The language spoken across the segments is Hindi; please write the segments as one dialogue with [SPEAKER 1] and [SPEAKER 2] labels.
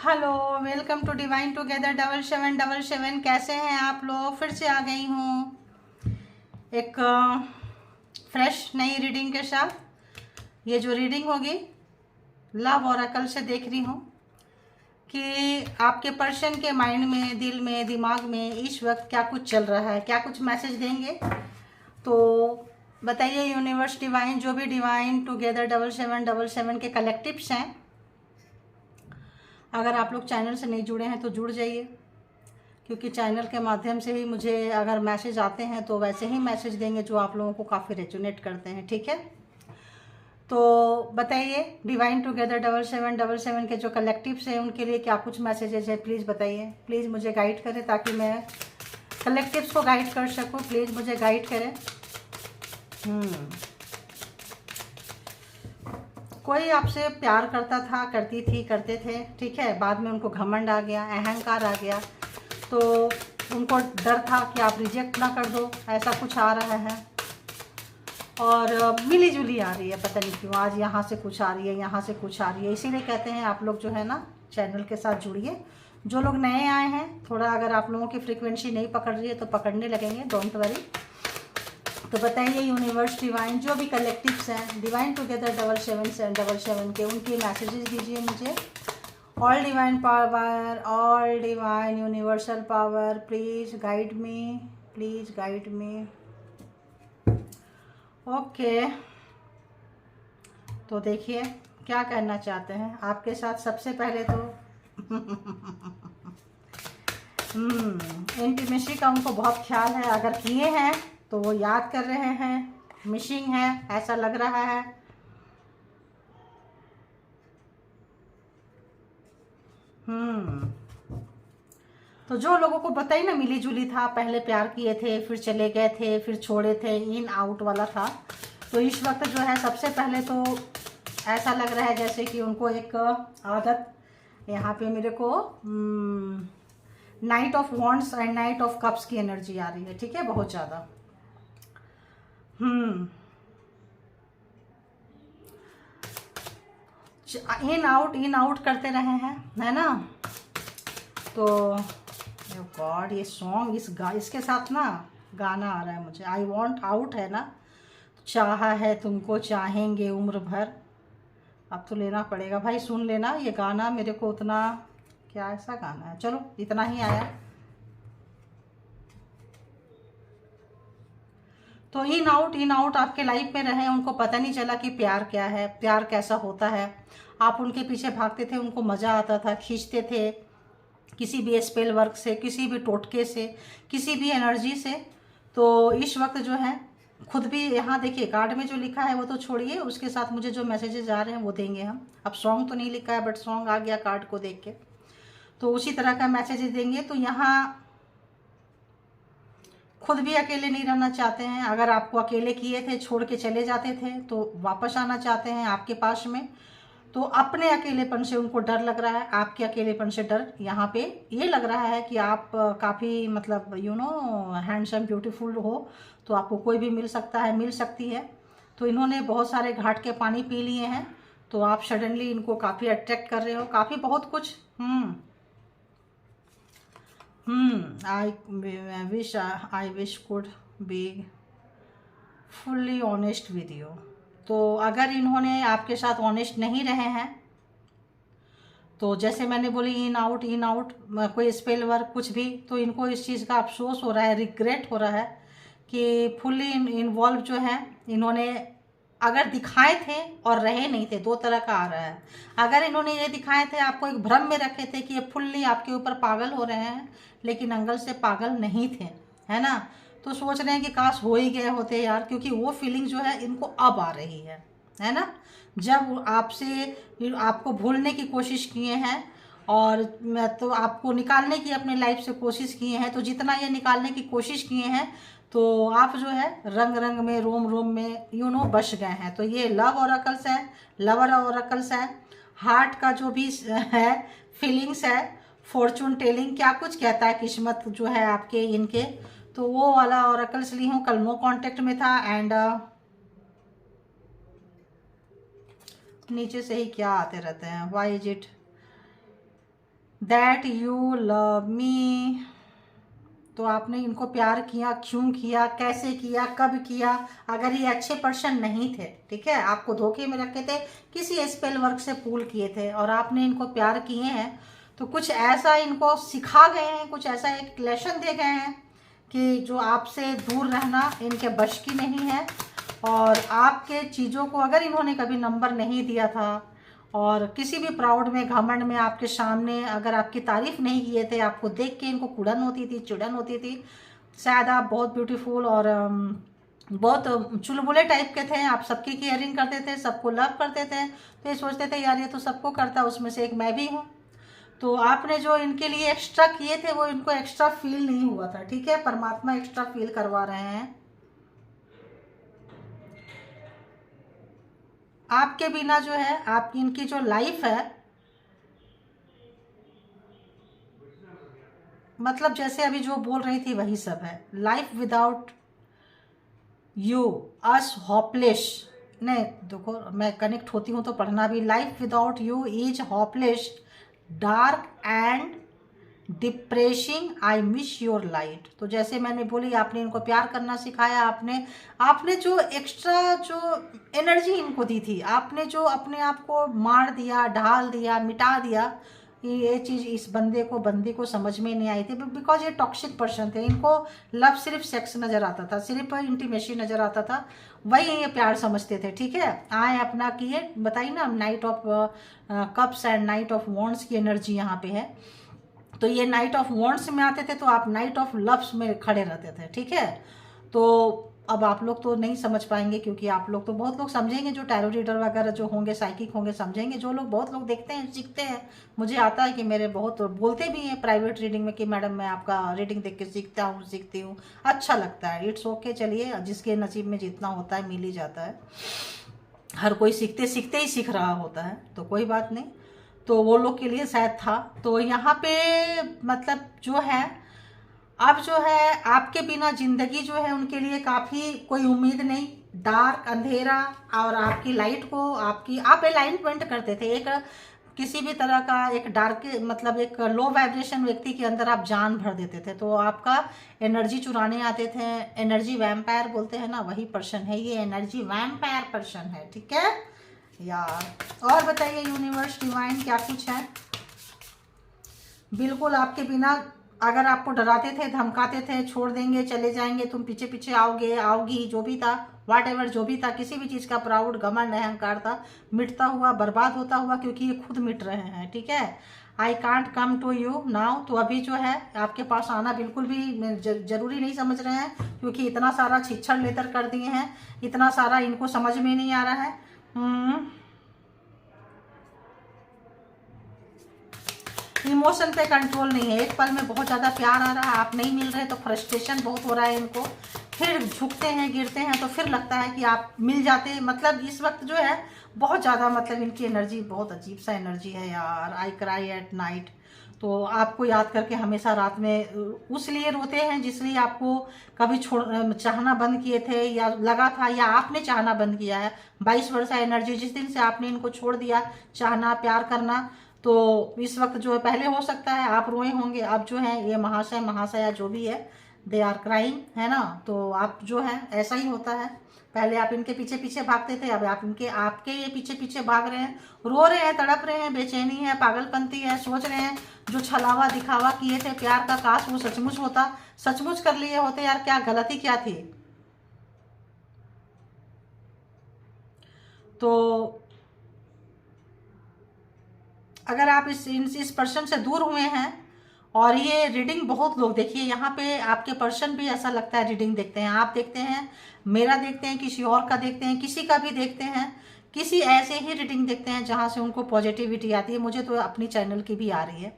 [SPEAKER 1] Hello, welcome to divine together 7777। कैसे हैं आप लोग? फिर से आ गई हूँ एक फ्रेश नई रीडिंग के साथ। ये जो रीडिंग होगी लव ओरेकल से देख रही हूँ कि आपके पर्सन के माइंड में, दिल में, दिमाग में इस वक्त क्या कुछ चल रहा है, क्या कुछ मैसेज देंगे। तो बताइए यूनिवर्स, डिवाइन, जो भी डिवाइन टुगेदर 7777 के कलेक्टिव्स हैं। अगर आप लोग चैनल से नहीं जुड़े हैं तो जुड़ जाइए, क्योंकि चैनल के माध्यम से ही मुझे अगर मैसेज आते हैं तो वैसे ही मैसेज देंगे जो आप लोगों को काफ़ी रेजोनेट करते हैं। ठीक है, तो बताइए डिवाइन टुगेदर 7777 के जो कलेक्टिव्स हैं उनके लिए क्या कुछ मैसेजेस है। प्लीज़ बताइए, प्लीज़ मुझे गाइड करें ताकि मैं कलेक्टिव्स को गाइड कर सकूं। प्लीज़ मुझे गाइड करें। कोई आपसे प्यार करता था, करती थी, करते थे, ठीक है। बाद में उनको घमंड आ गया, अहंकार आ गया, तो उनको डर था कि आप रिजेक्ट ना कर दो, ऐसा कुछ आ रहा है। और मिली जुली आ रही है, पता नहीं क्यों आज यहाँ से कुछ आ रही है, यहाँ से कुछ आ रही है। इसीलिए कहते हैं आप लोग जो है ना चैनल के साथ जुड़िए। जो लोग नए आए हैं, थोड़ा अगर आप लोगों की फ्रिक्वेंसी नहीं पकड़ रही है तो पकड़ने लगेंगे, डोंट वरी। तो बताइए यूनिवर्स, डिवाइन, जो भी कलेक्टिव्स हैं डिवाइन टुगेदर 7777 के, उनके मैसेजेस दीजिए मुझे। All divine power, all divine universal power, please guide me, please guide me. Okay, तो देखिए क्या कहना चाहते हैं आपके साथ। सबसे पहले तो इंटीमेसी का उनको बहुत ख्याल है। अगर किए हैं तो वो याद कर रहे हैं, मिसिंग है ऐसा लग रहा है। तो जो लोगों को पता ही ना मिली जुली था, पहले प्यार किए थे, फिर चले गए थे, फिर छोड़े थे, इन आउट वाला था, तो इस वक्त जो है सबसे पहले तो ऐसा लग रहा है जैसे कि उनको एक आदत, यहाँ पे मेरे को night of wands and night of cups की एनर्जी आ रही है। ठीक है, बहुत ज़्यादा इन आउट करते रहे हैं, है ना। तो गॉड, ये सॉन्ग इसके साथ ना गाना आ रहा है मुझे। आई वॉन्ट आउट है ना, चाहा है तुमको चाहेंगे उम्र भर। अब तो लेना पड़ेगा भाई, सुन लेना ये गाना। मेरे को उतना क्या ऐसा गाना है, चलो इतना ही आया। तो इन आउट आपके लाइफ में रहे, उनको पता नहीं चला कि प्यार क्या है, प्यार कैसा होता है। आप उनके पीछे भागते थे, उनको मज़ा आता था, खींचते थे किसी भी स्पेल वर्क से, किसी भी टोटके से, किसी भी एनर्जी से। तो इस वक्त जो है खुद भी, यहाँ देखिए कार्ड में जो लिखा है वो तो छोड़िए, उसके साथ मुझे जो मैसेजेस आ रहे हैं वो देंगे हम। अब सॉन्ग तो नहीं लिखा है बट सॉन्ग आ गया कार्ड को देख के, तो उसी तरह का मैसेजेस देंगे। तो यहाँ खुद भी अकेले नहीं रहना चाहते हैं। अगर आपको अकेले किए थे, छोड़ के चले जाते थे, तो वापस आना चाहते हैं आपके पास में। तो अपने अकेलेपन से उनको डर लग रहा है, आपके अकेलेपन से डर। यहाँ पे ये लग रहा है कि आप काफ़ी मतलब हैंडसम, ब्यूटीफुल हो, तो आपको कोई भी मिल सकता है, मिल सकती है। तो इन्होंने बहुत सारे घाट के पानी पी लिए हैं, तो आप सडनली इनको काफ़ी अट्रैक्ट कर रहे हो, काफ़ी बहुत कुछ। I wish could be fully honest with you. तो अगर इन्होंने आपके साथ ऑनेस्ट नहीं रहे हैं, तो जैसे मैंने बोली इन आउट कोई स्पेल वर्क कुछ भी, तो इनको इस चीज़ का अफसोस हो रहा है, रिग्रेट हो रहा है कि फुल्ली इन्वॉल्व जो है इन्होंने अगर दिखाए थे और रहे नहीं थे। दो तरह का आ रहा है। अगर इन्होंने ये दिखाए थे, आपको एक भ्रम में रखे थे कि ये फुल्ली आपके ऊपर पागल हो रहे हैं, लेकिन अंगल से पागल नहीं थे, है ना। तो सोच रहे हैं कि काश हो ही गए होते यार, क्योंकि वो फीलिंग जो है इनको अब आ रही है ना। जब आपसे आपको भूलने की कोशिश किए हैं और तो आपको निकालने की अपने लाइफ से कोशिश किए हैं, तो जितना ये निकालने की कोशिश किए हैं, तो आप जो है रंग रंग में, रोम रोम में बस गए हैं। तो ये लव ओरेकल्स है, लवर ओरेकल्स है, हार्ट का जो भी है, फीलिंग्स है, फॉर्चून टेलिंग, क्या कुछ कहता है किस्मत जो है आपके इनके, तो वो वाला ओरेकल्स ली हूँ। कल नो कांटेक्ट में था एंड नीचे से ही क्या आते रहते हैं, why is it that you love me. तो आपने इनको प्यार किया, क्यों किया, कैसे किया, कब किया। अगर ये अच्छे पर्सन नहीं थे, ठीक है, आपको धोखे में रखे थे, किसी स्पेल वर्क से पूल किए थे और आपने इनको प्यार किए हैं, तो कुछ ऐसा इनको सिखा गए हैं, कुछ ऐसा एक लेसन दे गए हैं कि जो आपसे दूर रहना इनके बश की नहीं है। और आपके चीज़ों को अगर इन्होंने कभी नंबर नहीं दिया था और किसी भी प्राउड में, घमंड में आपके सामने अगर आपकी तारीफ नहीं किए थे, आपको देख के इनको कुड़न होती थी, चिड़न होती थी, शायद आप बहुत ब्यूटीफुल और बहुत चुलबुले टाइप के थे, आप सबकी केयरिंग करते थे, सबको लव करते थे, तो ये सोचते थे यार ये तो सबको करता, उसमें से एक मैं भी हूँ। तो आपने जो इनके लिए एक्स्ट्रा किए थे वो इनको एक्स्ट्रा फील नहीं हुआ था, ठीक है, परमात्मा एक्स्ट्रा फील करवा रहे हैं। आपके बिना जो है आपकी इनकी जो लाइफ है, मतलब जैसे अभी जो बोल रही थी वही सब है। Life without you us hopeless. नहीं देखो, मैं कनेक्ट होती हूँ तो पढ़ना भी, life without you is hopeless, dark and depressing, I miss your light. तो जैसे मैंने बोली, आपने इनको प्यार करना सिखाया, आपने जो एक्स्ट्रा जो एनर्जी इनको दी थी, आपने जो अपने आप को मार दिया, ढाल दिया, मिटा दिया, ये चीज़ इस बंदी को समझ में नहीं आई थी, बिकॉज ये टॉक्सिक पर्सन थे। इनको लव सिर्फ सेक्स नज़र आता था, सिर्फ इंटीमेसी नज़र आता था, वही ये प्यार समझते थे, ठीक है। आए अपना किए, बताइए ना, night of cups and night of wands की एनर्जी यहाँ पे है। तो ये नाइट ऑफ वॉन्ड्स में आते थे, तो आप नाइट ऑफ लव्स में खड़े रहते थे, ठीक है। तो अब आप लोग तो नहीं समझ पाएंगे, क्योंकि आप लोग तो, बहुत लोग समझेंगे जो टैरो रीडर वगैरह जो होंगे, साइकिक होंगे, समझेंगे। जो लोग, बहुत लोग देखते हैं, सीखते हैं। मुझे आता है कि मेरे बहुत बोलते भी हैं प्राइवेट रीडिंग में कि मैडम मैं आपका रीडिंग देख के सीखती हूँ, अच्छा लगता है। इट्स ओके, चलिए, जिसके नसीब में जितना होता है मिल ही जाता है। हर कोई सीखते सीखते ही सीख रहा होता है, तो कोई बात नहीं। तो वो लोग के लिए शायद था। तो यहाँ पे मतलब जो है, अब जो है आपके बिना जिंदगी जो है उनके लिए काफ़ी कोई उम्मीद नहीं, डार्क, अंधेरा। और आपकी लाइट को आप अलाइनमेंट करते थे, एक किसी भी तरह का एक डार्क, मतलब एक लो वाइब्रेशन व्यक्ति के अंदर आप जान भर देते थे, तो आपका एनर्जी चुराने आते थे। एनर्जी वैम्पायर बोलते हैं ना, वही पर्सन है ये, एनर्जी वैम्पायर पर्सन है, ठीक है यार। और बताइए यूनिवर्स, डिवाइन, क्या कुछ है। बिल्कुल आपके बिना, अगर आपको डराते थे, धमकाते थे, छोड़ देंगे, चले जाएंगे, तुम पीछे पीछे आओगे, आओगी, जो भी था, वाट एवर, जो भी था, किसी भी चीज़ का प्राउड, घमंड, अहंकार था, मिटता हुआ, बर्बाद होता हुआ, क्योंकि ये खुद मिट रहे हैं, ठीक है। I can't come to you now. तो अभी जो है आपके पास आना बिल्कुल भी जरूरी नहीं समझ रहे हैं, क्योंकि इतना सारा छिछड़ लेतर कर दिए हैं, इतना सारा इनको समझ में नहीं आ रहा है। इमोशन पे कंट्रोल नहीं है, एक पल में बहुत ज़्यादा प्यार आ रहा है, आप नहीं मिल रहे तो फ्रस्ट्रेशन बहुत हो रहा है इनको, फिर झुकते हैं, गिरते हैं, तो फिर लगता है कि आप मिल जाते। मतलब इस वक्त जो है बहुत ज़्यादा, मतलब इनकी एनर्जी बहुत अजीब सा एनर्जी है यार। I cry at night. तो आपको याद करके हमेशा रात में उस लिए रोते हैं जिसलिए आपको कभी चाहना बंद किए थे, या लगा था, या आपने चाहना बंद किया है। 22 वर्ष एनर्जी, जिस दिन से आपने इनको छोड़ दिया चाहना, प्यार करना, तो इस वक्त जो है, पहले हो सकता है आप रोए होंगे, अब जो है ये महाशय, महाशया जो भी है, दे आर क्राइंग, है ना। तो आप जो है, ऐसा ही होता है, पहले आप इनके पीछे पीछे भागते थे, अब आप आपके ये पीछे पीछे भाग रहे हैं, रो रहे हैं, तड़प रहे हैं, बेचैनी है, पागलपंती है, सोच रहे हैं जो छलावा दिखावा किए थे प्यार का, काश वो सचमुच होता, सचमुच कर लिए होते यार, क्या गलती क्या थी। तो अगर आप इस पर्सन से दूर हुए हैं, और ये रीडिंग बहुत लोग, देखिए यहाँ पे आपके पर्सन भी ऐसा लगता है रीडिंग देखते हैं, आप देखते हैं, मेरा देखते हैं, किसी और का देखते हैं, किसी का भी देखते हैं, किसी ऐसे ही रीडिंग देखते हैं जहाँ से उनको पॉजिटिविटी आती है। मुझे तो अपनी चैनल की भी आ रही है।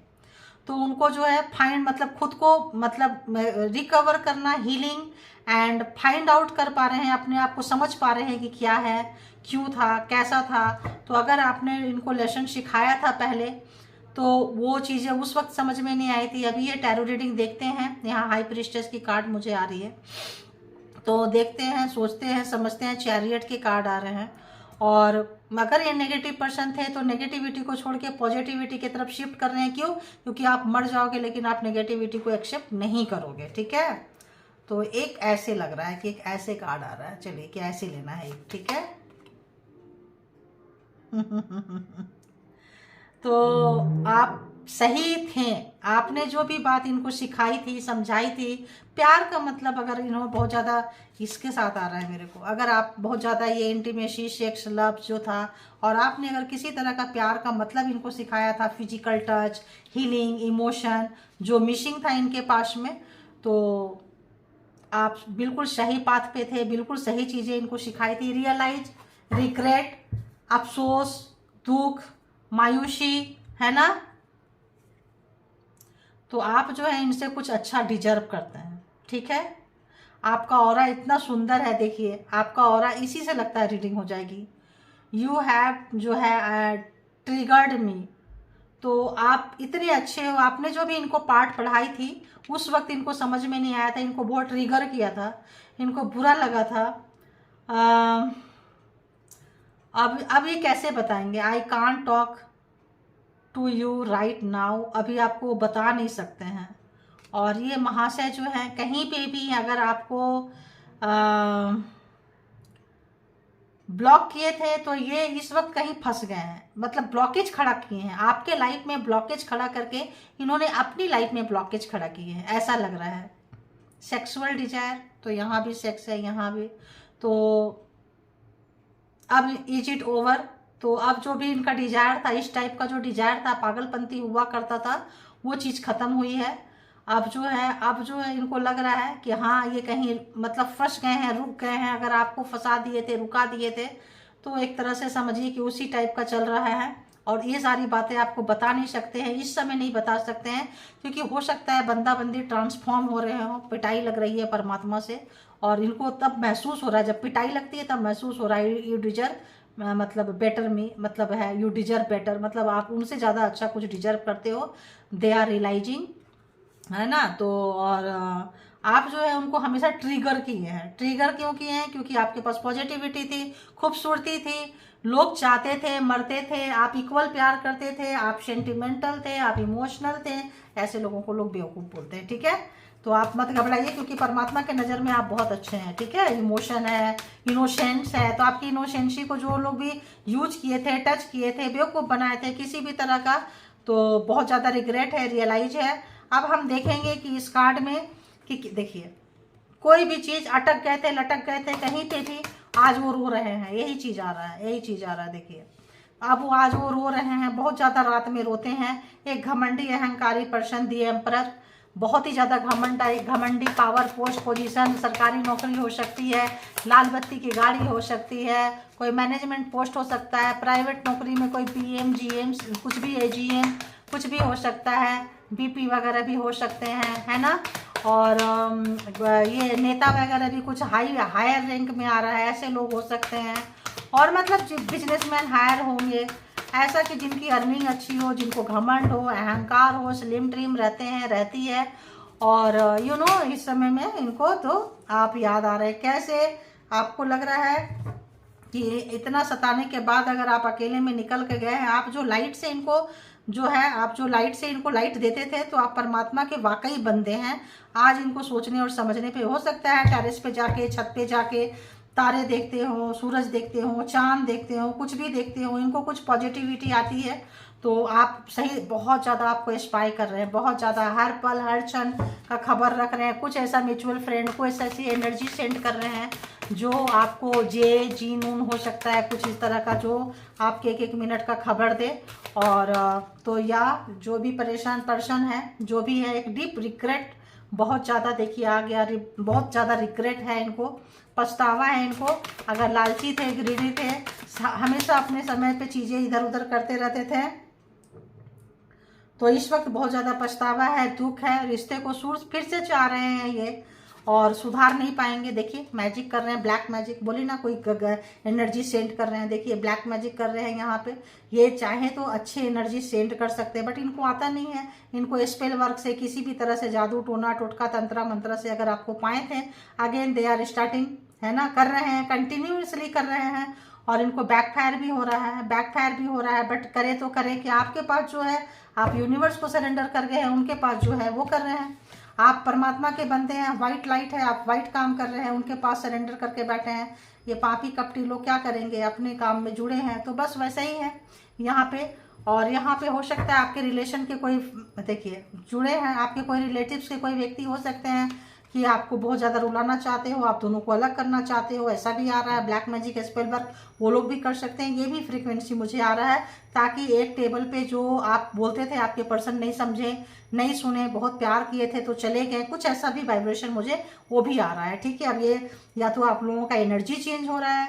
[SPEAKER 1] तो उनको जो है फाइंड, मतलब खुद को, मतलब रिकवर करना, हीलिंग एंड फाइंड आउट कर पा रहे हैं, अपने आप को समझ पा रहे हैं कि क्या है, क्यों था, कैसा था। तो अगर आपने इनको लेसन सिखाया था पहले, तो वो चीज़ें उस वक्त समझ में नहीं आई थी। अभी ये टैरो रीडिंग देखते हैं, यहाँ हाई प्रिस्टेस की कार्ड मुझे आ रही है, तो देखते हैं, सोचते हैं, समझते हैं, चैरियट के कार्ड आ रहे हैं, और अगर ये नेगेटिव पर्सन थे तो नेगेटिविटी को छोड़ के पॉजिटिविटी की तरफ शिफ्ट कर रहे हैं। क्यों? क्योंकि आप मर जाओगे लेकिन आप नेगेटिविटी को एक्सेप्ट नहीं करोगे। ठीक है, तो एक ऐसे लग रहा है कि एक ऐसे कार्ड आ रहा है। चलिए कि ऐसे लेना है एक, ठीक है। तो आप सही थे, आपने जो भी बात इनको सिखाई थी, समझाई थी। प्यार का मतलब अगर इन्होंने बहुत ज़्यादा इसके साथ आ रहा है मेरे को, अगर आप बहुत ज़्यादा ये इंटीमेसी, सेक्स, लव जो था, और आपने अगर किसी तरह का प्यार का मतलब इनको सिखाया था, फिजिकल टच, हीलिंग, इमोशन जो मिसिंग था इनके पास में, तो आप बिल्कुल सही पाथ पे थे, बिल्कुल सही चीज़ें इनको सिखाई थी। रियलाइज, रिग्रेट, अफसोस, दुख, मायूसी, है ना। तो आप जो है इनसे कुछ अच्छा डिजर्व करते हैं। ठीक है, आपका ऑरा इतना सुंदर है, देखिए आपका ऑरा, इसी से लगता है रीडिंग हो जाएगी। यू हैव जो है ट्रिगर्ड मी, तो आप इतने अच्छे हो। आपने जो भी इनको पाठ पढ़ाई थी उस वक्त इनको समझ में नहीं आया था, इनको बहुत ट्रिगर किया था, इनको बुरा लगा था। अब ये कैसे बताएंगे? I can't talk to you right now, अभी आपको बता नहीं सकते हैं। और ये महाशय जो है कहीं पे भी अगर आपको ब्लॉक किए थे तो ये इस वक्त कहीं फंस गए हैं, मतलब ब्लॉकेज खड़ा किए हैं आपके लाइफ में। ब्लॉकेज खड़ा करके इन्होंने अपनी लाइफ में ब्लॉकेज खड़ा किए हैं, ऐसा लग रहा है। सेक्सुअल डिजायर, तो यहाँ भी सेक्स है, यहाँ भी। तो अब इज इट ओवर, तो अब जो भी इनका डिजायर था, इस टाइप का जो डिजायर था, पागलपंती हुआ करता था, वो चीज़ खत्म हुई है। अब जो है इनको लग रहा है कि हाँ ये कहीं मतलब फंस गए हैं, रुक गए हैं। अगर आपको फंसा दिए थे, रुका दिए थे, तो एक तरह से समझिए कि उसी टाइप का चल रहा है। और ये सारी बातें आपको बता नहीं सकते हैं, इस समय नहीं बता सकते हैं, क्योंकि हो सकता है बंदा बंदी ट्रांसफॉर्म हो रहे हो, पिटाई लग रही है परमात्मा से, और इनको तब महसूस हो रहा है, जब पिटाई लगती है तब महसूस हो रहा है यू डिजर्व, मतलब बेटर मी, मतलब है यू डिजर्व बेटर, मतलब आप उनसे ज़्यादा अच्छा कुछ डिजर्व करते हो। दे आर रियलाइजिंग, है ना। तो और आप जो है उनको हमेशा ट्रिगर किए हैं। ट्रिगर क्यों किए हैं? क्योंकि आपके पास पॉजिटिविटी थी, खूबसूरती थी, लोग चाहते थे, मरते थे, आप इक्वल प्यार करते थे, आप सेंटिमेंटल थे, आप इमोशनल थे। ऐसे लोगों को लोग बेवकूफ़ बोलते हैं। ठीक है, तो आप मत घबराइए, क्योंकि परमात्मा के नज़र में आप बहुत अच्छे हैं। ठीक है, इमोशन है, इनोसेंस है, तो आपकी इनोसेंसी को जो लोग भी यूज किए थे, टच किए थे, बेवकूफ़ बनाए थे किसी भी तरह का, तो बहुत ज़्यादा रिग्रेट है, रियलाइज है। अब हम देखेंगे कि इस कार्ड में कि देखिए कोई भी चीज़ अटक गए थे, लटक गए थे कहीं पे भी, आज वो रो रहे हैं। यही चीज़ आ रहा है, यही चीज़ आ रहा है। देखिए अब वो आज वो रो रहे हैं, बहुत ज़्यादा रात में रोते हैं। एक घमंडी अहंकारी पर्सन, दी एम्परर, बहुत ही ज़्यादा घमंडी, पावर, पोस्ट, पोजीशन, सरकारी नौकरी हो सकती है, लाल बत्ती की गाड़ी हो सकती है, कोई मैनेजमेंट पोस्ट हो सकता है, प्राइवेट नौकरी में कोई पीएम, जीएम, कुछ भी, एजीएम, कुछ भी हो सकता है, बीपी वगैरह भी हो सकते हैं, है ना। और ये नेता वगैरह भी कुछ हायर रैंक में आ रहा है, ऐसे लोग हो सकते हैं। और मतलब बिजनेसमैन हायर होंगे, ऐसा कि जिनकी अर्निंग अच्छी हो, जिनको घमंड हो, अहंकार हो, स्लिम ट्रिम रहते हैं, रहती है। और यू नो इस समय में इनको तो आप याद आ रहे हैं। कैसे आपको लग रहा है कि इतना सताने के बाद अगर आप अकेले में निकल के गए हैं, आप जो लाइट से इनको जो है, आप जो लाइट से इनको लाइट देते थे, तो आप परमात्मा के वाकई बंदे हैं। आज इनको सोचने और समझने पे हो सकता है टेरेस पे जाके, छत पे जाके तारे देखते हो, सूरज देखते हो, चांद देखते हो, कुछ भी देखते हो, इनको कुछ पॉजिटिविटी आती है, तो आप सही बहुत ज़्यादा आपको स्पाई कर रहे हैं, बहुत ज़्यादा हर पल हर क्षण का खबर रख रहे हैं। कुछ ऐसा म्यूचुअल फ्रेंड को ऐसी एनर्जी सेंड कर रहे हैं जो आपको जी नून हो सकता है, कुछ इस तरह का, जो आपके एक एक मिनट का खबर दे। और तो या जो भी परेशान पर्सन है, जो भी है, एक डीप रिग्रेट बहुत ज़्यादा देखिए आ गया, बहुत ज़्यादा रिग्रेट है इनको, पछतावा है इनको। अगर लालची थे, ग्रीडी थे, हमेशा अपने समय पे चीज़ें इधर उधर करते रहते थे, तो इस वक्त बहुत ज़्यादा पछतावा है, दुख है। रिश्ते को फिर से चाह रहे हैं ये, और सुधार नहीं पाएंगे। देखिए मैजिक कर रहे हैं, ब्लैक मैजिक बोली ना, कोई एनर्जी सेंड कर रहे हैं। देखिए ब्लैक मैजिक कर रहे हैं यहाँ पे। ये चाहे तो अच्छी एनर्जी सेंड कर सकते हैं, बट इनको आता नहीं है। इनको स्पेल वर्क से, किसी भी तरह से, जादू टोना टोटका तंत्रा मंत्र से अगर आपको पाए थे, अगेन दे आर स्टार्टिंग, है ना, कर रहे हैं, कंटिन्यूसली कर रहे हैं। और इनको बैकफायर भी हो रहा है, बैकफायर भी हो रहा है। बट करे तो करे कि आपके पास जो है, आप यूनिवर्स को सरेंडर कर गए हैं, उनके पास जो है वो कर रहे हैं। आप परमात्मा के बंदे हैं, वाइट लाइट है, आप वाइट काम कर रहे हैं, उनके पास सरेंडर करके बैठे हैं। ये पापी कपटी लोग क्या करेंगे, अपने काम में जुड़े हैं। तो बस वैसा ही है यहाँ पे। और यहाँ पे हो सकता है आपके रिलेशन के कोई, देखिए जुड़े हैं, आपके कोई रिलेटिव्स के कोई व्यक्ति हो सकते हैं कि आपको बहुत ज़्यादा रुलाना चाहते हो, आप दोनों को अलग करना चाहते हो, ऐसा भी आ रहा है। ब्लैक मैजिक, स्पेल वर्क वो लोग भी कर सकते हैं, ये भी फ्रीक्वेंसी मुझे आ रहा है। ताकि एक टेबल पे जो आप बोलते थे, आपके पर्सन नहीं समझे, नहीं सुने, बहुत प्यार किए थे तो चले गए, कुछ ऐसा भी वाइब्रेशन मुझे वो भी आ रहा है। ठीक है, अब ये या तो आप लोगों का एनर्जी चेंज हो रहा है,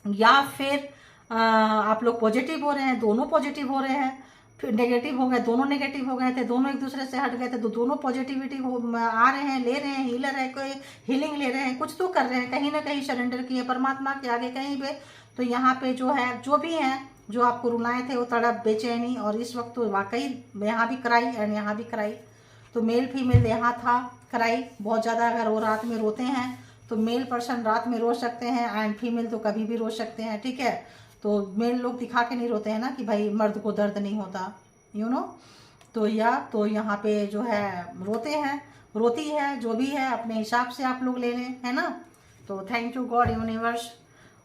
[SPEAKER 1] या फिर आप लोग पॉजिटिव हो रहे हैं, दोनों पॉजिटिव हो रहे हैं। फिर नेगेटिव हो गए, दोनों नेगेटिव हो गए थे, दोनों एक दूसरे से हट गए थे, तो दोनों पॉजिटिविटी आ रहे हैं, ले रहे हैं। हीलर है कोई, हीलिंग ले रहे हैं, कुछ तो कर रहे हैं, कहीं ना कहीं सरेंडर किए परमात्मा के आगे कहीं पे। तो यहाँ पे जो है, जो भी है, जो आपको रुलाए थे, वो तड़प, बेचैनी, और इस वक्त तो वाकई यहाँ भी कराई एंड यहाँ भी कराई। तो मेल फीमेल यहाँ था, कराई बहुत ज़्यादा। अगर वो रात में रोते हैं तो मेल पर्सन रात में रो सकते हैं, एंड फीमेल तो कभी भी रो सकते हैं। ठीक है, तो मेल लोग दिखा के नहीं रोते हैं ना कि भाई मर्द को दर्द नहीं होता, यू नो। तो यहाँ पे जो है रोते हैं, रोती है, जो भी है अपने हिसाब से आप लोग ले लें, है ना। तो थैंक यू गॉड, यूनिवर्स।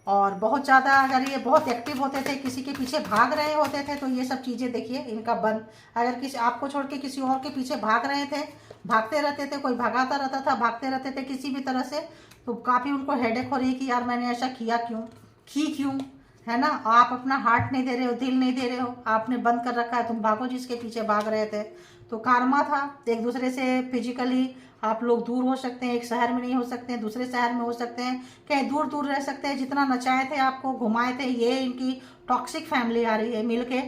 [SPEAKER 1] और बहुत ज़्यादा अगर ये बहुत एक्टिव होते थे, किसी के पीछे भाग रहे होते थे, तो ये सब चीज़ें देखिए इनका बंद। अगर किसी आपको छोड़ के किसी और के पीछे भाग रहे थे, भागते रहते थे, कोई भगाता रहता था, भागते रहते थे किसी भी तरह से, तो काफ़ी उनको हेडेक हो रही है कि यार मैंने ऐसा किया क्यों, क्यों, है ना। आप अपना हार्ट नहीं दे रहे हो, दिल नहीं दे रहे हो, आपने बंद कर रखा है, तुम भागो जिसके पीछे भाग रहे थे। तो कारमा था, एक दूसरे से फिजिकली आप लोग दूर हो सकते हैं, एक शहर में नहीं हो सकते हैं, दूसरे शहर में हो सकते हैं, कहीं दूर दूर रह सकते हैं। जितना नचाए थे, आपको घुमाए थे, ये इनकी टॉक्सिक फैमिली आ रही है मिलके।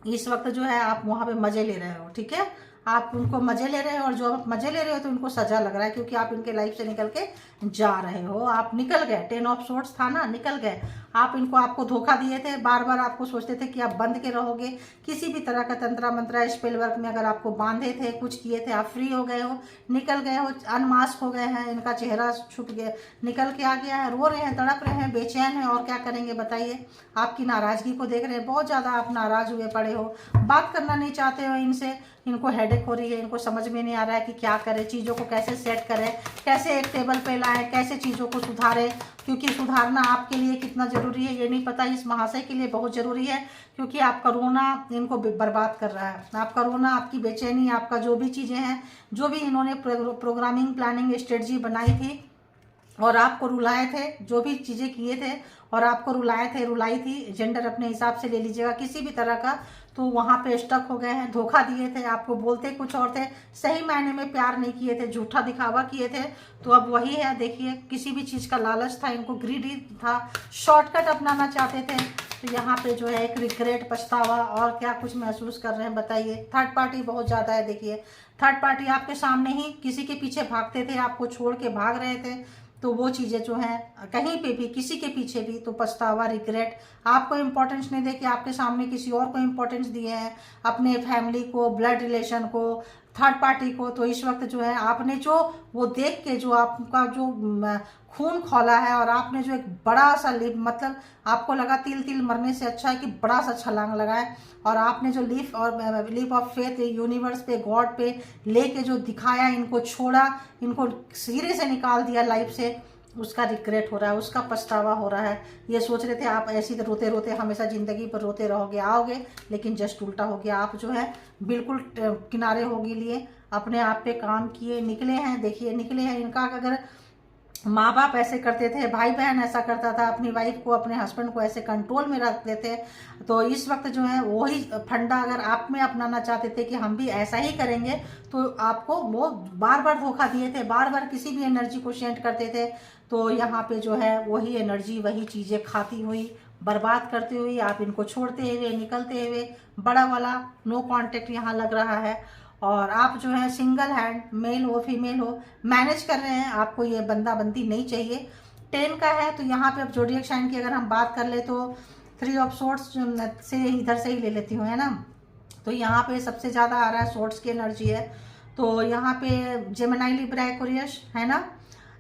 [SPEAKER 1] इस वक्त जो है आप वहाँ पे मजे ले रहे हो, ठीक है, आप उनको मजे ले रहे हो। और जो आप मजे ले रहे हो तो उनको सजा लग रहा है, क्योंकि आप इनके लाइफ से निकल के जा रहे हो। आप निकल गए, 10 ऑफ सोर्ट्स था ना, निकल गए आप। आपको धोखा दिए थे, बार बार आपको सोचते थे कि आप बंद के रहोगे। किसी भी तरह का तंत्रा मंत्रा स्पेल वर्क में अगर आपको बांधे थे, कुछ किए थे, आप फ्री हो गए हो, निकल गए हो, अनमास्क हो गए हैं, इनका चेहरा छुप गया, निकल के आ गया है, रो रहे हैं, तड़प रहे हैं, बेचैन है। और क्या करेंगे बताइए, आपकी नाराजगी को देख रहे हैं, बहुत ज़्यादा आप नाराज हुए पड़े हो, बात करना नहीं चाहते हो इनसे, इनको हेडेक हो रही है, इनको समझ में नहीं आ रहा है कि क्या करें, चीज़ों को कैसे सेट करें, कैसे एक टेबल पे लाएं, कैसे चीज़ों को सुधारें। क्योंकि सुधारना आपके लिए कितना ज़रूरी है ये नहीं पता, इस महाशय के लिए बहुत ज़रूरी है। क्योंकि आपका रोना इनको बर्बाद कर रहा है, आपका रोना, आपकी बेचैनी, आपका जो भी चीज़ें हैं, जो भी इन्होंने प्रोग्रामिंग प्लानिंग स्ट्रेटजी बनाई थी और आपको रुलाए थे, जो भी चीज़ें किए थे और आपको रुलाए थे, रुलाई थी, जेंडर अपने हिसाब से ले लीजिएगा, किसी भी तरह का, तो वहाँ पे स्टक हो गए हैं, धोखा दिए थे, आपको बोलते कुछ और थे, सही मायने में प्यार नहीं किए थे, झूठा दिखावा किए थे। तो अब वही है, देखिए किसी भी चीज़ का लालच था, इनको ग्रीडी था, शॉर्टकट अपनाना चाहते थे। तो यहाँ पे जो है एक रिग्रेट, पछतावा, और क्या कुछ महसूस कर रहे हैं बताइए। थर्ड पार्टी बहुत ज़्यादा है, देखिए थर्ड पार्टी आपके सामने ही किसी के पीछे भागते थे, आपको छोड़ के भाग रहे थे, तो वो चीज़ें जो हैं कहीं पे भी किसी के पीछे भी, तो पछतावा, रिग्रेट, आपको इम्पोर्टेंस नहीं दे के आपके सामने किसी और को इम्पोर्टेंस दिए हैं, अपने फैमिली को, ब्लड रिलेशन को, थर्ड पार्टी को। तो इस वक्त जो है आपने जो वो देख के जो आपका जो खून खौला है, और आपने जो एक बड़ा सा लीप, मतलब आपको लगा तिल तिल मरने से अच्छा है कि बड़ा सा छलांग लगाए, और आपने जो लीप ऑफ फेथ यूनिवर्स पे, गॉड पे लेके जो दिखाया, इनको छोड़ा, इनको सिरे से निकाल दिया लाइफ से, उसका रिग्रेट हो रहा है, उसका पछतावा हो रहा है। ये सोच रहे थे आप ऐसी रोते रोते हमेशा ज़िंदगी पर रोते रहोगे, आओगे, लेकिन जस्ट उल्टा हो गया। आप जो है बिल्कुल किनारे होगी लिए, अपने आप पे काम किए, निकले हैं, देखिए निकले हैं। इनका अगर माँ बाप ऐसे करते थे, भाई बहन ऐसा करता था, अपनी वाइफ को, अपने हस्बैंड को ऐसे कंट्रोल में रखते थे, तो इस वक्त जो है वही फंडा अगर आप में अपनाना चाहते थे कि हम भी ऐसा ही करेंगे, तो आपको वो बार बार धोखा दिए थे, बार बार किसी भी एनर्जी को सेंड करते थे। तो यहाँ पे जो है वही एनर्जी, वही चीज़ें खाती हुई, बर्बाद करती हुई, आप इनको छोड़ते हुए, निकलते हुए, बड़ा वाला नो कॉन्टेक्ट यहाँ लग रहा है। और आप जो है सिंगल हैंड, मेल हो फीमेल हो, मैनेज कर रहे हैं, आपको ये बंदा बंदी नहीं चाहिए। 10 का है, तो यहाँ पे अब जोडिएक साइन की अगर हम बात कर ले तो 3 ऑफ सोर्ट्स से इधर से ही ले लेती हूँ, है ना। तो यहाँ पे सबसे ज़्यादा आ रहा है सोर्ट्स की एनर्जी है। तो यहाँ पे जेमिनी, लिब्रा, एक्वेरियस, है ना।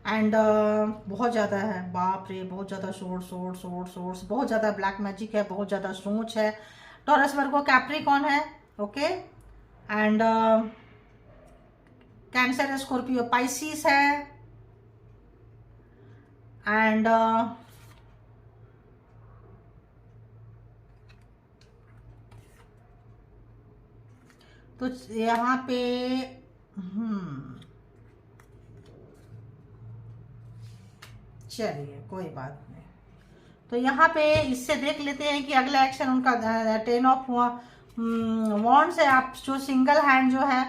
[SPEAKER 1] एंड बहुत ज़्यादा है, बाप रे, बहुत ज़्यादा सोर्स, बहुत ज़्यादा ब्लैक मैजिक है, बहुत ज़्यादा सोच है। टॉरस वर्गो कैप्रिकॉर्न है, okay. And cancer, Scorpio, Pisces है। एंड तो यहाँ पे चलिए कोई बात नहीं। तो यहाँ पे इससे देख लेते हैं कि अगला एक्शन उनका 10 ऑफ वॉन्ड्स है। आप जो सिंगल हैंड जो है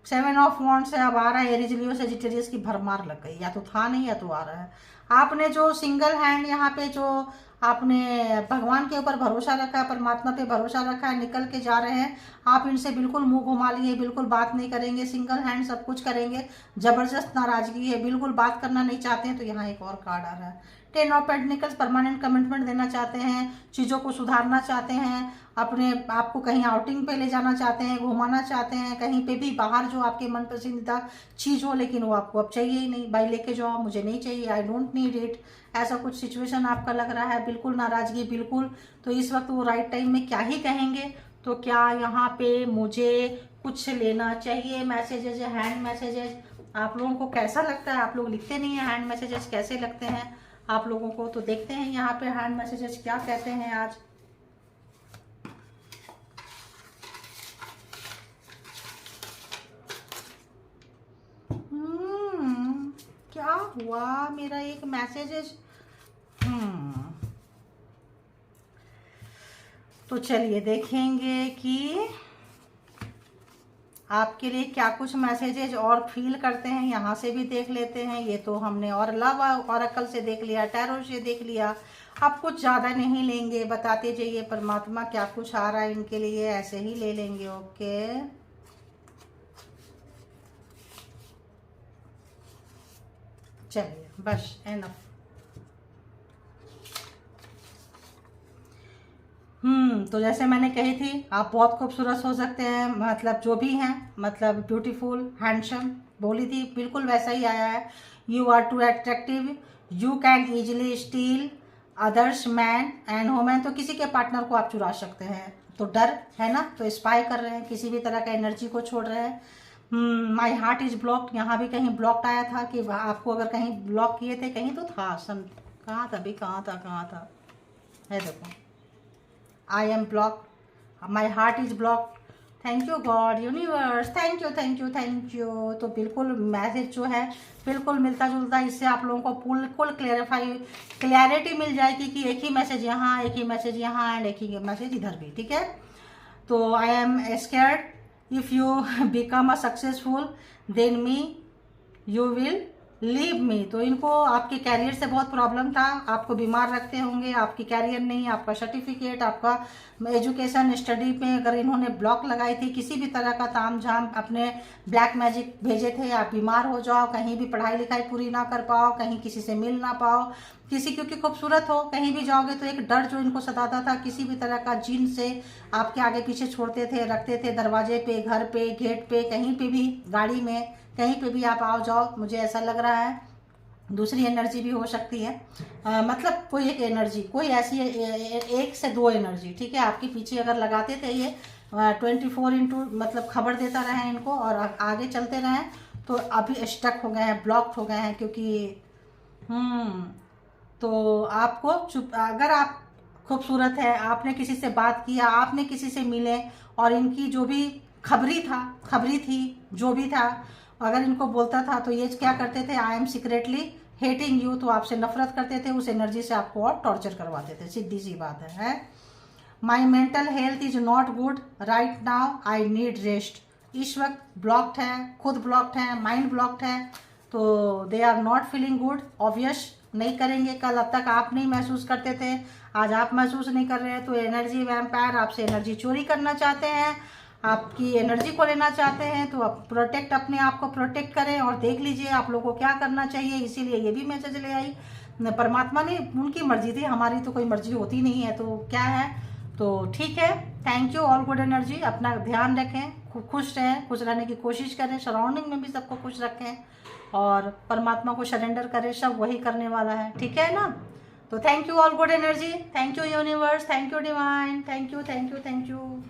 [SPEAKER 1] 7 ऑफ वॉन्ड्स है, अब आ रहा है एरीज, लियो, सेजिटेरियस की भरमार लग गई, या तो था नहीं या तो आ रहा है। आपने जो सिंगल हैंड यहाँ पे जो आपने भगवान के ऊपर भरोसा रखा है, परमात्मा पे भरोसा रखा है, निकल के जा रहे हैं। आप इनसे बिल्कुल मुंह घुमा लिए, बिल्कुल बात नहीं करेंगे, सिंगल हैंड सब कुछ करेंगे, जबरदस्त नाराजगी है, बिल्कुल बात करना नहीं चाहते हैं। तो यहाँ एक और कार्ड आ रहा है 10 ऑफ पेंटिकल्स, परमानेंट कमिटमेंट देना चाहते हैं, चीज़ों को सुधारना चाहते हैं, अपने आपको कहीं आउटिंग पे ले जाना चाहते हैं, घुमाना चाहते हैं, कहीं पे भी बाहर जो आपके मन पसंदीदा चीज़ हो, लेकिन वो आपको अब चाहिए ही नहीं। भाई लेके जाओ, मुझे नहीं चाहिए, आई डोंट नीड इट, ऐसा कुछ सिचुएशन आपका लग रहा है, बिल्कुल नाराजगी, बिल्कुल। तो इस वक्त वो राइट टाइम में क्या ही कहेंगे। तो क्या यहाँ पे मुझे कुछ लेना चाहिए मैसेजेज, हैंड मैसेजेज, आप लोगों को कैसा लगता है? आप लोग लिखते नहीं है हैंड मैसेजेस, कैसे लगते हैं आप लोगों को? तो देखते हैं यहाँ पे हैंड मैसेजेस क्या कहते हैं आज। क्या हुआ मेरा एक मैसेजेस। तो चलिए देखेंगे कि आपके लिए क्या कुछ मैसेजेज और फील करते हैं, यहाँ से भी देख लेते हैं। ये तो हमने और लव ऑरेकल से देख लिया, टैरो से देख लिया, अब कुछ ज़्यादा नहीं लेंगे, बताते जाइए परमात्मा क्या कुछ आ रहा है इनके लिए, ऐसे ही ले लेंगे, ओके। चलिए बस एनफ। तो जैसे मैंने कही थी, आप बहुत खूबसूरत हो सकते हैं, मतलब जो भी हैं, मतलब ब्यूटीफुल, हैंडसम बोली थी, बिल्कुल वैसा ही आया है। You are too attractive, you can easily steal others man and women, तो किसी के पार्टनर को आप चुरा सकते हैं। तो डर है ना, तो स्पाई कर रहे हैं, किसी भी तरह का एनर्जी को छोड़ रहे हैं। माई हार्ट इज ब्लॉक्ड, यहाँ भी कहीं ब्लॉक्ड आया था कि आपको अगर कहीं ब्लॉक किए थे, कहीं तो था कहाँ था भी, कहाँ था है, देखो, I am blocked, my heart is blocked, thank you God, universe, thank you thank you thank you. तो बिल्कुल मैसेज जो है बिल्कुल मिलता जुलता, इससे आप लोगों को बिल्कुल क्लैरिटी मिल जाएगी कि एक ही मैसेज यहाँ, एक ही मैसेज यहाँ एंड एक ही मैसेज इधर भी, ठीक है। तो I am scared if you become a successful than me you will leave me. तो इनको आपके कैरियर से बहुत प्रॉब्लम था, आपको बीमार रखते होंगे, आपकी कैरियर नहीं, आपका सर्टिफिकेट, आपका एजुकेशन स्टडी पे अगर इन्होंने ब्लॉक लगाई थी, किसी भी तरह का ताम झाम अपने ब्लैक मैजिक भेजे थे, आप बीमार हो जाओ, कहीं भी पढ़ाई लिखाई पूरी ना कर पाओ, कहीं किसी से मिल ना पाओ, किसी क्योंकि खूबसूरत हो, कहीं भी जाओगे तो एक डर जो इनको सताता था, किसी भी तरह का जिन से आपके आगे पीछे छोड़ते थे, रखते थे, दरवाजे पे, घर पे, गेट पे, कहीं पे भी, गाड़ी में, कहीं पे भी आप आओ जाओ, मुझे ऐसा लग रहा है। दूसरी एनर्जी भी हो सकती है, मतलब कोई एक एनर्जी, कोई ऐसी एक से दो एनर्जी, ठीक है, आपके पीछे अगर लगाते थे ये 24/, मतलब खबर देता रहे इनको और आगे चलते रहे, तो अभी स्टक हो गए हैं, ब्लॉक्ड हो गए हैं, क्योंकि तो आपको चुप, अगर आप खूबसूरत है, आपने किसी से बात किया, आपने किसी से मिले और इनकी जो भी खबरी थी जो भी था, अगर इनको बोलता था तो ये क्या करते थे, I am secretly hating you, तो आपसे नफरत करते थे, उस एनर्जी से आपको और टॉर्चर करवाते थे, सीधी सी बात है। माई mental health is not good right now, I need rest. इस वक्त ब्लॉक्ड है, खुद ब्लॉक्ड है, माइंड ब्लॉक्ड है, तो they are not feeling good, obvious नहीं करेंगे। कल अब तक आप नहीं महसूस करते थे, आज आप महसूस नहीं कर रहे हैं, तो एनर्जी वैम्पायर आपसे एनर्जी चोरी करना चाहते हैं, आपकी एनर्जी को लेना चाहते हैं। तो आप प्रोटेक्ट, अपने आप को प्रोटेक्ट करें और देख लीजिए आप लोगों को क्या करना चाहिए। इसीलिए ये भी मैसेज ले आई परमात्मा ने, उनकी मर्जी थी, हमारी तो कोई मर्जी होती नहीं है, तो क्या है, तो ठीक है। Thank you all good energy, अपना ध्यान रखें, खुश रहें, खुश रहने की कोशिश करें, सराउंडिंग में भी सबको खुश रखें और परमात्मा को सरेंडर करें, सब वही करने वाला है, ठीक है ना। तो thank you all good energy, thank you universe, thank you divine, thank you thank you thank you.